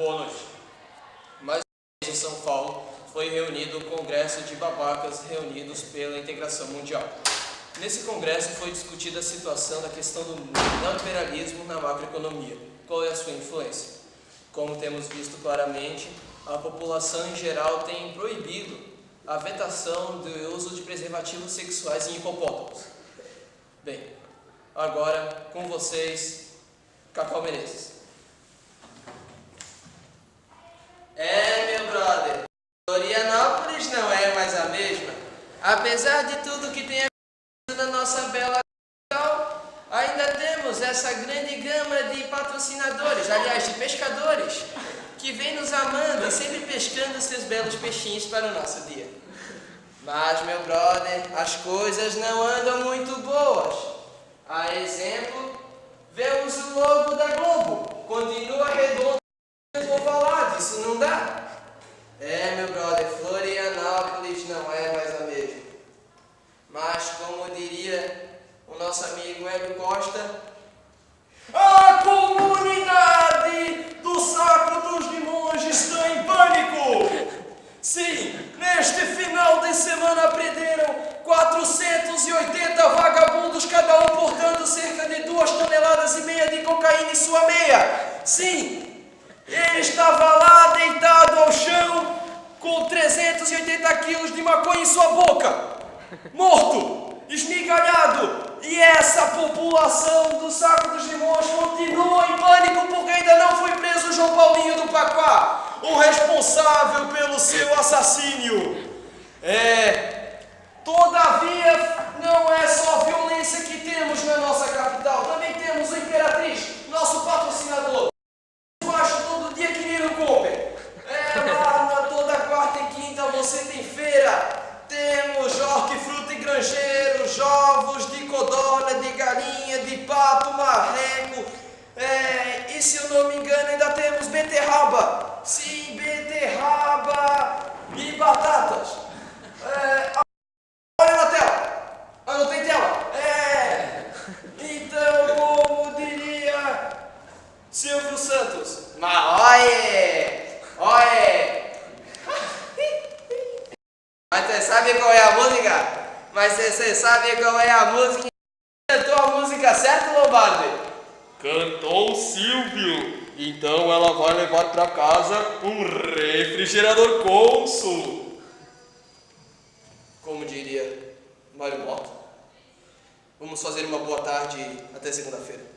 Boa noite. Mais uma vez em São Paulo foi reunido o Congresso de Babacas reunidos pela Integração Mundial. Nesse congresso foi discutida a situação da questão do neoliberalismo na macroeconomia. Qual é a sua influência? Como temos visto claramente, a população em geral tem proibido a vetação do uso de preservativos sexuais em hipopótamos. Bem, agora com vocês, Cacau Menezes. Meu brother, Florianópolis não é mais a mesma. Apesar de tudo que tem acontecido na nossa bela capital, ainda temos essa grande gama de patrocinadores, aliás, de pescadores, que vem nos amando e sempre pescando seus belos peixinhos para o nosso dia. Mas, meu brother, as coisas não andam muito boas. A exemplo, vemos o logo da Globo, continua redondo. Vou falar disso, não dá? Meu brother, Florianópolis não é mais a mesma. Mas, como diria o nosso amigo Hélio Costa, a comunidade do Saco dos Limões está em pânico! Sim, neste final de semana prenderam 480 vagabundos, cada um portando cerca de 2,5 toneladas de cocaína em sua meia. Sim! Ele estava lá deitado ao chão com 380 quilos de maconha em sua boca, morto, esmigalhado, e essa população do Saco dos Limões continua em pânico porque ainda não foi preso o João Paulinho do Paquá, o responsável pelo seu assassínio. Todavia, não é só violência que temos na nossa capital, também temos o Imperatriz, nosso patrocinador. Todo dia que nem no Cooper. Lá toda quarta e quinta você tem feira. Temos hortifruti granjeiros, ovos de codorna, de galinha, de pato, marreco. E se eu não me engano ainda temos beterraba. Sim, beterraba e batatas. Olha na tela. Não tem tela. Então, como diria Silvio Santos, mas olha! Mas você sabe qual é a música? Mas você sabe qual é a música? Cantou a música certa, Lombardi? Cantou o Silvio. Então ela vai levar para casa um refrigerador Consul. Como diria Mário Mota, vamos fazer uma boa tarde até segunda-feira.